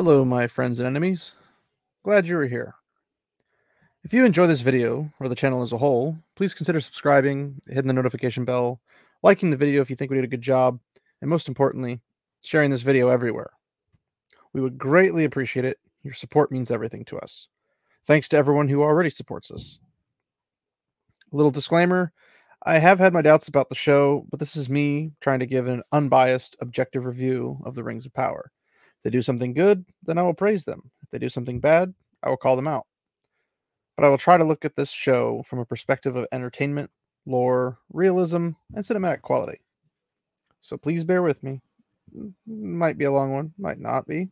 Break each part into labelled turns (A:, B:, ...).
A: Hello, my friends and enemies. Glad you are here. If you enjoy this video, or the channel as a whole, please consider subscribing, hitting the notification bell, liking the video if you think we did a good job, and most importantly, sharing this video everywhere. We would greatly appreciate it. Your support means everything to us. Thanks to everyone who already supports us. A little disclaimer, I have had my doubts about the show, but this is me trying to give an unbiased, objective review of the Rings of Power. If they do something good, then I will praise them. If they do something bad, I will call them out. But I will try to look at this show from a perspective of entertainment, lore, realism, and cinematic quality. So please bear with me. Might be a long one, might not be.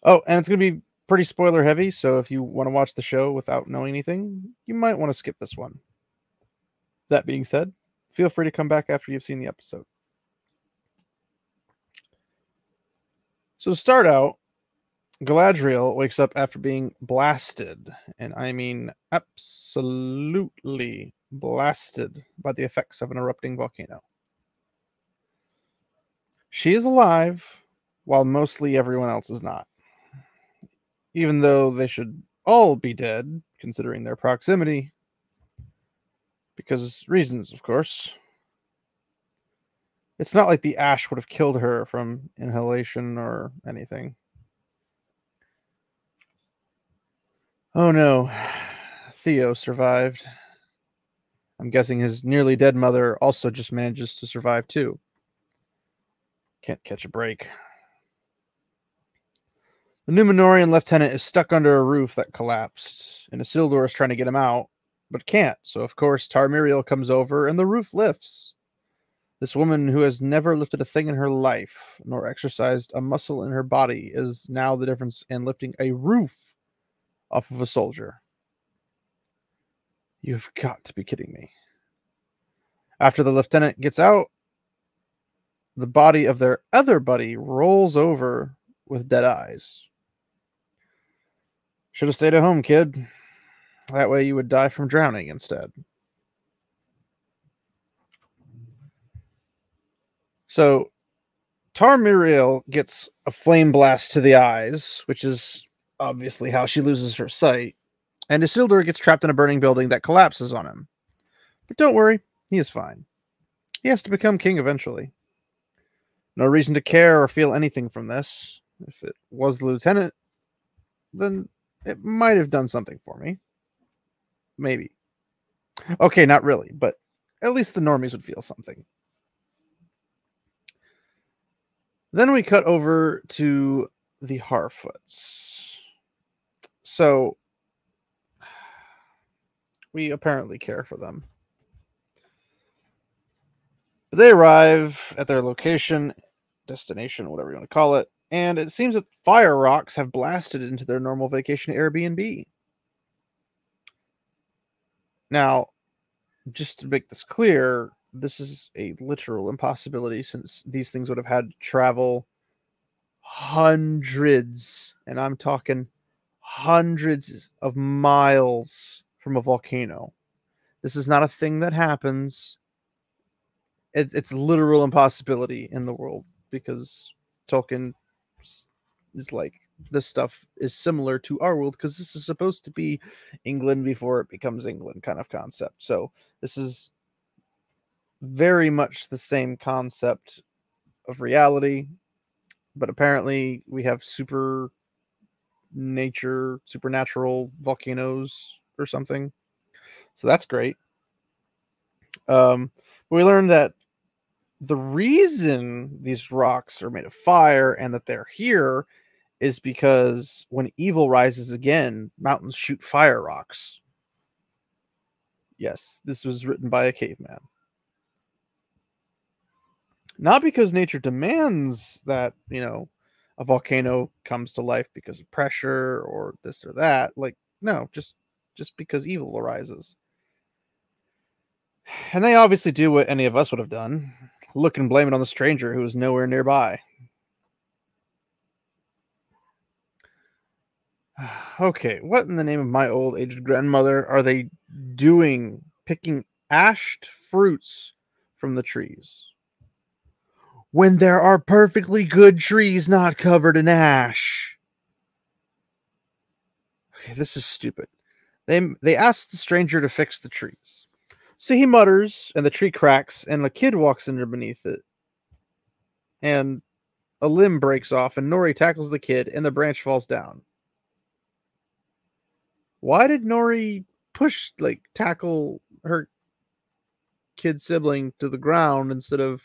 A: Oh, and it's going to be pretty spoiler heavy, so if you want to watch the show without knowing anything, you might want to skip this one. That being said, feel free to come back after you've seen the episode. So to start out, Galadriel wakes up after being blasted, and I mean absolutely blasted by the effects of an erupting volcano. She is alive, while mostly everyone else is not. Even though they should all be dead, considering their proximity. Because reasons, of course. It's not like the ash would have killed her from inhalation or anything. Oh no, Theo survived. I'm guessing his nearly dead mother also just manages to survive too. Can't catch a break. The Numenorean lieutenant is stuck under a roof that collapsed, and Isildur is trying to get him out, but can't. So of course Tarmiriel comes over and the roof lifts. This woman who has never lifted a thing in her life, nor exercised a muscle in her body, is now the difference in lifting a roof off of a soldier. You've got to be kidding me. After the lieutenant gets out, the body of their other buddy rolls over with dead eyes. Should have stayed at home, kid. That way you would die from drowning instead. So, Tarmiriel gets a flame blast to the eyes, which is obviously how she loses her sight, and Isildur gets trapped in a burning building that collapses on him. But don't worry, he is fine. He has to become king eventually. No reason to care or feel anything from this. If it was the lieutenant, then it might have done something for me. Maybe. Okay, not really, but at least the normies would feel something. Then we cut over to the Harfoots. So, we apparently care for them. They arrive at their location, destination, whatever you want to call it, and it seems that fire rocks have blasted into their normal vacation Airbnb. Now, just to make this clear, this is a literal impossibility since these things would have had to travel hundreds, and I'm talking hundreds of miles from a volcano. This is not a thing that happens. It's a literal impossibility in the world because Tolkien is like, this stuff is similar to our world because this is supposed to be England before it becomes England kind of concept. So this is very much the same concept of reality, but apparently we have supernatural volcanoes or something. So that's great. We learned that the reason these rocks are made of fire and that they're here is because when evil rises again, mountains shoot fire rocks. Yes, this was written by a caveman. Not because nature demands that, a volcano comes to life because of pressure or this or that. Like, no, just because evil arises. And they obviously do what any of us would have done. Look and blame it on the stranger who is nowhere nearby. Okay, what in the name of my old aged grandmother are they doing picking ashed fruits from the trees? when there are perfectly good trees not covered in ash. Okay, this is stupid. They ask the stranger to fix the trees. So he mutters, and the tree cracks, and the kid walks underneath it. And a limb breaks off, and Nori tackles the kid, and the branch falls down. Why did Nori tackle her kid sibling to the ground instead of,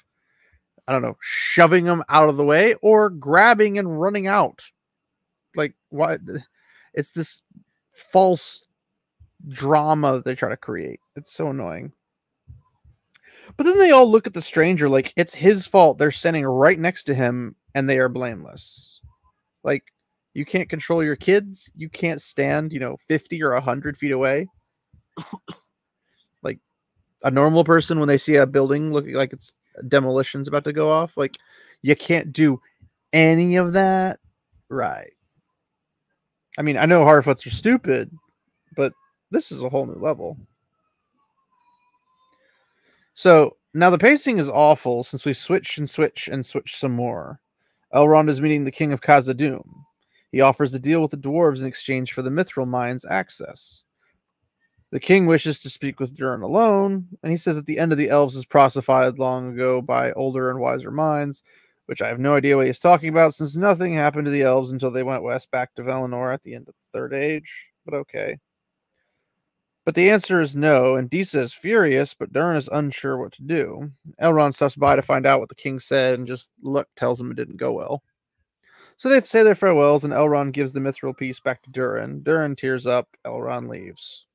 A: I don't know, shoving him out of the way or grabbing and running out? Like, why? It's this false drama that they try to create. It's so annoying. But then they all look at the stranger like it's his fault. They're standing right next to him and they are blameless. Like, you can't control your kids. You can't stand, 50 or 100 feet away. Like, a normal person, when they see a building looking like it's demolition's about to go off, like, you can't do any of that. Right. I mean, I know Harfoots are stupid, but this is a whole new level. So now the pacing is awful since we switch and switch and switch some more. Elrond is meeting the king of Khazad-dûm. He offers a deal with the dwarves in exchange for the Mithril mines access. The king wishes to speak with Durin alone, and he says that the end of the elves was prophesied long ago by older and wiser minds, which I have no idea what he's talking about, since nothing happened to the elves until they went west back to Valinor at the end of the Third Age, but okay. But the answer is no, and Disa is furious, but Durin is unsure what to do. Elrond stops by to find out what the king said, and just luck tells him it didn't go well. So they say their farewells, and Elrond gives the mithril piece back to Durin. Durin tears up, Elrond leaves.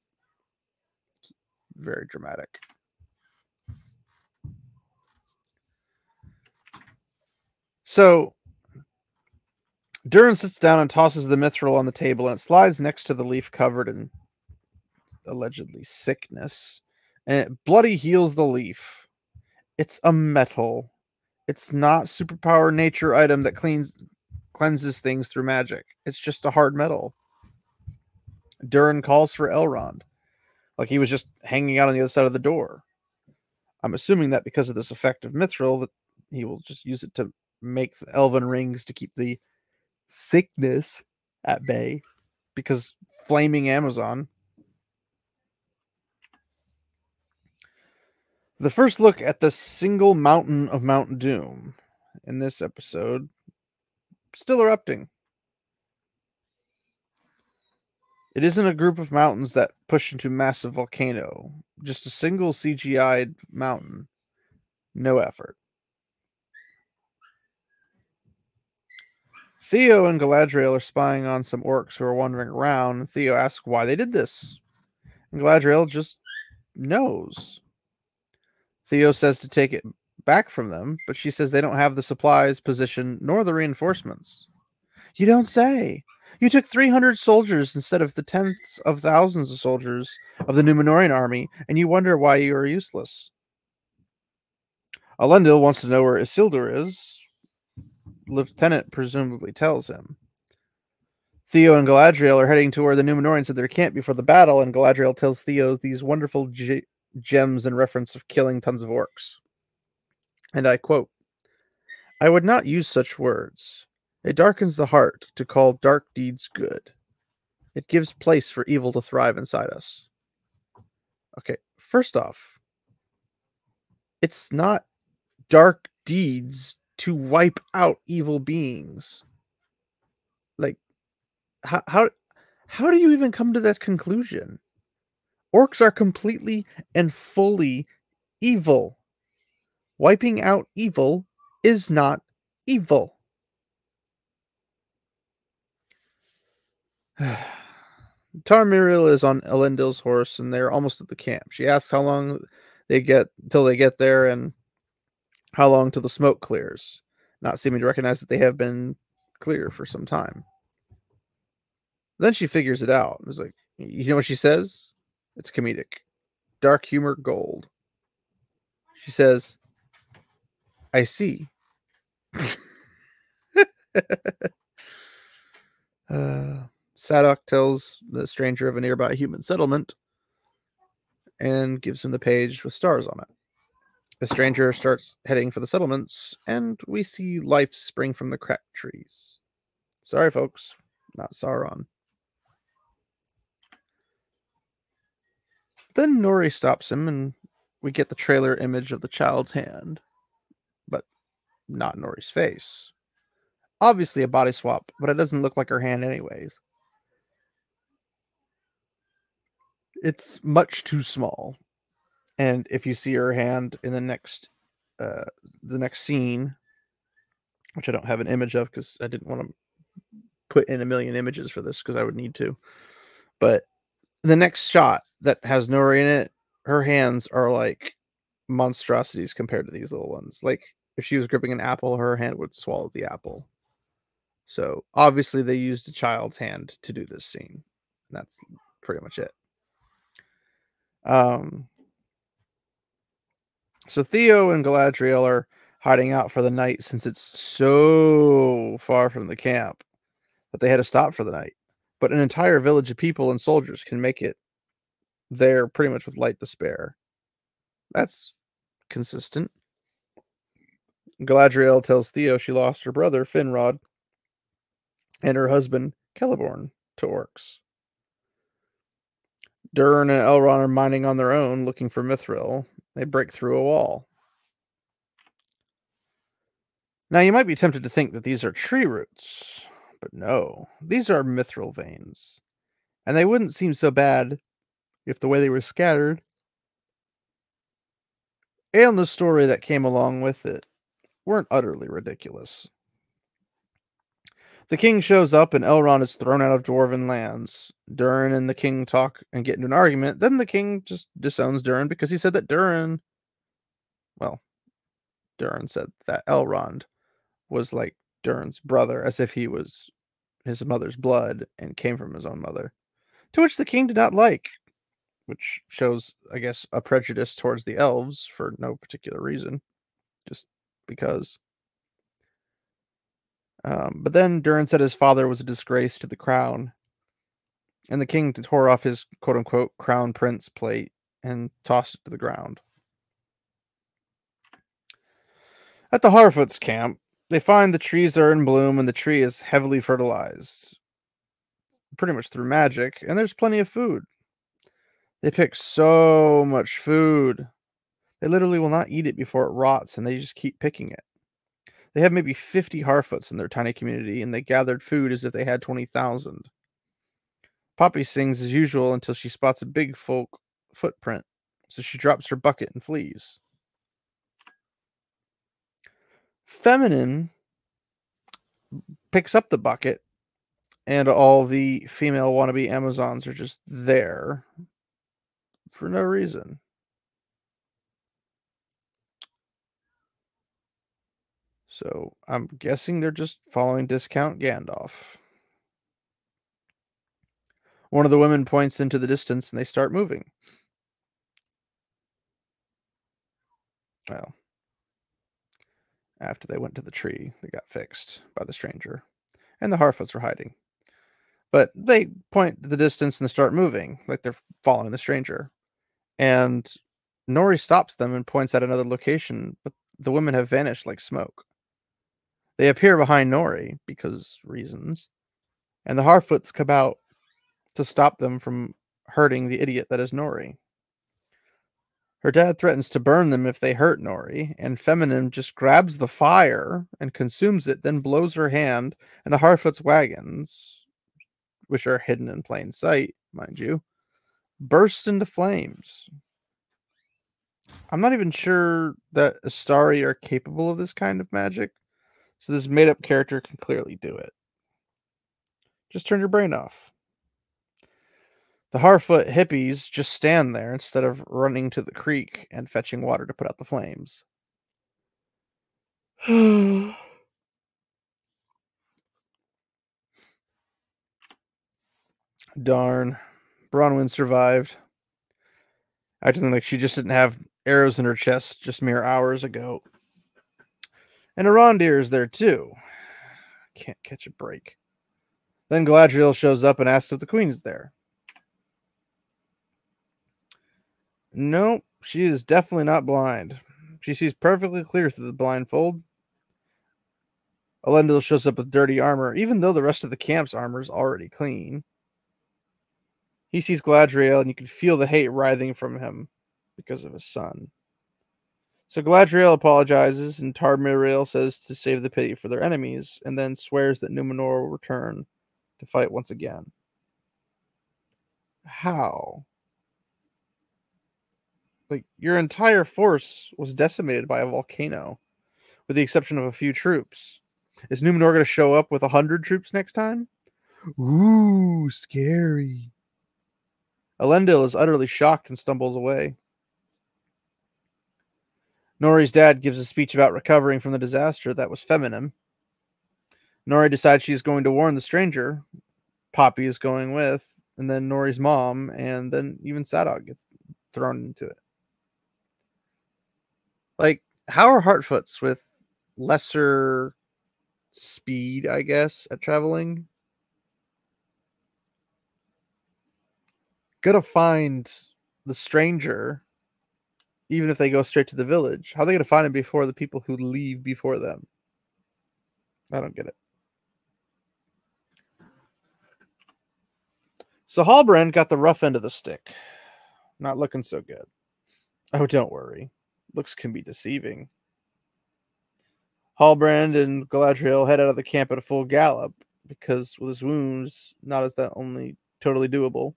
A: Very dramatic. So Durin sits down and tosses the mithril on the table, and it slides next to the leaf covered in allegedly sickness, and it bloody heals the leaf. It's a metal. It's not superpower nature item that cleanses things through magic. It's just a hard metal. Durin calls for Elrond, like he was just hanging out on the other side of the door. I'm assuming that because of this effect of mithril, that he will just use it to make the elven rings to keep the sickness at bay, because flaming Amazon. The first look at the single mountain of Mount Doom in this episode, still erupting. It isn't a group of mountains that push into massive volcano, just a single CGI'd mountain. No effort. Theo and Galadriel are spying on some orcs who are wandering around, and Theo asks why they did this. And Galadriel just knows. Theo says to take it back from them, but she says they don't have the supplies, position, nor the reinforcements. You don't say. You took 300 soldiers instead of the tens of thousands of soldiers of the Numenorean army, and you wonder why you are useless. Elendil wants to know where Isildur is. Lieutenant presumably tells him. Theo and Galadriel are heading to where the Numenoreans said their camp before the battle, and Galadriel tells Theo these wonderful gems in reference of killing tons of orcs. And I quote, "I would not use such words. It darkens the heart to call dark deeds good. It gives place for evil to thrive inside us." Okay, first off, it's not dark deeds to wipe out evil beings. Like, how do you even come to that conclusion? Orcs are completely and fully evil. Wiping out evil is not evil. Tarmiriel is on Elendil's horse, and they're almost at the camp. She asks how long they get till they get there, and how long till the smoke clears, not seeming to recognize that they have been clear for some time. Then she figures it out. It's like, you know what she says? It's comedic. Dark humor gold. She says, "I see." Sadok tells the stranger of a nearby human settlement and gives him the page with stars on it. The stranger starts heading for the settlements, and we see life spring from the cracked trees. Sorry, folks, not Sauron. Then Nori stops him, and we get the trailer image of the child's hand, but not Nori's face. Obviously a body swap, but it doesn't look like her hand anyways. It's much too small. And if you see her hand in the next scene, which I don't have an image of because I didn't want to put in a million images for this because I would need to. But the next shot that has Nori in it, her hands are like monstrosities compared to these little ones. Like if she was gripping an apple, her hand would swallow the apple. So obviously they used a child's hand to do this scene. That's pretty much it. So Theo and Galadriel are hiding out for the night since it's so far from the camp that they had to stop for the night. But an entire village of people and soldiers can make it there pretty much with light to spare. That's consistent. Galadriel tells Theo she lost her brother, Finrod, and her husband, Celeborn, to orcs. Durin and Elrond are mining on their own, looking for Mithril. They break through a wall. Now, you might be tempted to think that these are tree roots, but no, these are mithril veins. And they wouldn't seem so bad if the way they were scattered and the story that came along with it weren't utterly ridiculous. The king shows up and Elrond is thrown out of dwarven lands. Durin and the king talk and get into an argument. Then the king just disowns Durin because he said that Durin said that Elrond was like Durin's brother, as if he was his mother's blood and came from his own mother. To which the king did not like, which shows, I guess, a prejudice towards the elves for no particular reason, just because. But then Durin said his father was a disgrace to the crown, and the king tore off his quote-unquote crown prince plate and tossed it to the ground. At the Harfoots camp, they find the trees are in bloom and the tree is heavily fertilized, pretty much through magic, and there's plenty of food. They pick so much food. They literally will not eat it before it rots, and they just keep picking it. They have maybe 50 Harfoots in their tiny community, and they gathered food as if they had 20,000. Poppy sings as usual until she spots a big folk footprint, so she drops her bucket and flees. Feminine picks up the bucket, and all the female wannabe Amazons are just there for no reason. So I'm guessing they're just following Discount Gandalf. One of the women points into the distance and they start moving. Well, after they went to the tree, they got fixed by the stranger. And the Harfoots are hiding. But they point to the distance and start moving, like they're following the stranger. And Nori stops them and points at another location, but the women have vanished like smoke. They appear behind Nori, because reasons, and the Harfoots come out to stop them from hurting the idiot that is Nori. Her dad threatens to burn them if they hurt Nori, and Feminine just grabs the fire and consumes it, then blows her hand, and the Harfoots' wagons, which are hidden in plain sight, mind you, burst into flames. I'm not even sure that Astari are capable of this kind of magic, so this made-up character can clearly do it. Just turn your brain off. The Harfoot hippies just stand there instead of running to the creek and fetching water to put out the flames. Darn. Bronwyn survived. Acting like she just didn't have arrows in her chest just mere hours ago. And Arondir is there too. Can't catch a break. Then Galadriel shows up and asks if the queen's there. Nope, she is definitely not blind. She sees perfectly clear through the blindfold. Elendil shows up with dirty armor, even though the rest of the camp's armor is already clean. He sees Galadriel, and you can feel the hate writhing from him because of his son. So Galadriel apologizes, and Tarmiriel says to save the pity for their enemies, and then swears that Numenor will return to fight once again. How? Like, your entire force was decimated by a volcano, with the exception of a few troops. Is Numenor going to show up with 100 troops next time? Ooh, scary. Elendil is utterly shocked and stumbles away. Nori's dad gives a speech about recovering from the disaster that was feminine. Nori decides she's going to warn the stranger. Poppy is going with, and then Nori's mom, and then even Sadog gets thrown into it. Like, how are Harfoots with lesser speed, I guess, at traveling gonna find the stranger, even if they go straight to the village? How are they gonna find him before the people who leave before them? I don't get it. So Halbrand got the rough end of the stick. Not looking so good. Oh, don't worry. Looks can be deceiving. Halbrand and Galadriel head out of the camp at a full gallop, because with his wounds, not is that only totally doable.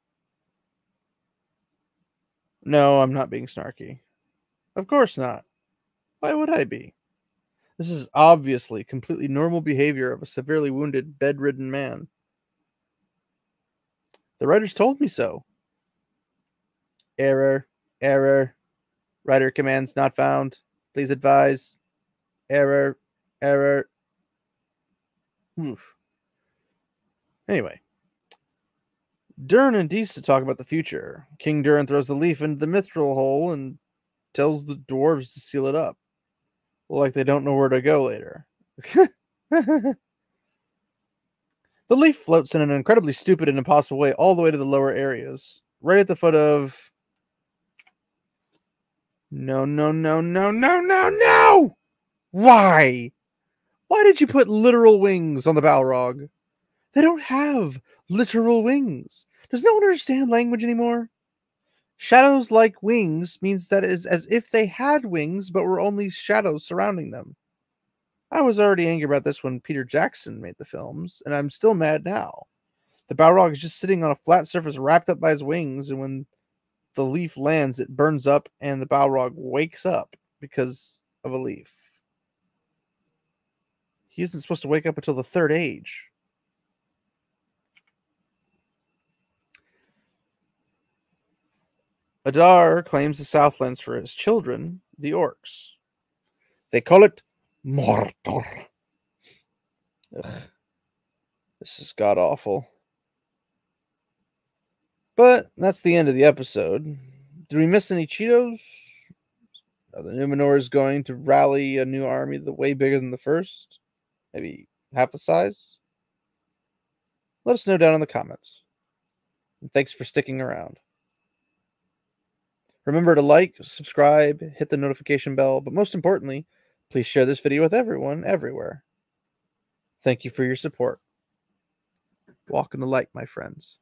A: No, I'm not being snarky. Of course not. Why would I be? This is obviously completely normal behavior of a severely wounded, bedridden man. The writers told me so. Error. Error. Writer commands not found. Please advise. Error. Error. Oof. Anyway. Durin and Disa talk about the future. King Durin throws the leaf into the mithril hole and tells the dwarves to seal it up. Like they don't know where to go later. The leaf floats in an incredibly stupid and impossible way all the way to the lower areas. Right at the foot of... No, no, no, no, no, no, no! Why? Why did you put literal wings on the Balrog? They don't have literal wings. Does no one understand language anymore? Shadows like wings means that it is as if they had wings, but were only shadows surrounding them. I was already angry about this when Peter Jackson made the films, and I'm still mad now. The Balrog is just sitting on a flat surface wrapped up by his wings, and when the leaf lands, it burns up, and the Balrog wakes up because of a leaf. He isn't supposed to wake up until the third age. Adar claims the Southlands for his children, the orcs. They call it Mordor. Ugh. This is god-awful. But that's the end of the episode. Did we miss any Cheetos? Are the Numenoreans going to rally a new army way bigger than the first? Maybe half the size? Let us know down in the comments. And thanks for sticking around. Remember to like, subscribe, hit the notification bell, but most importantly, please share this video with everyone, everywhere. Thank you for your support. Walk in the light, my friends.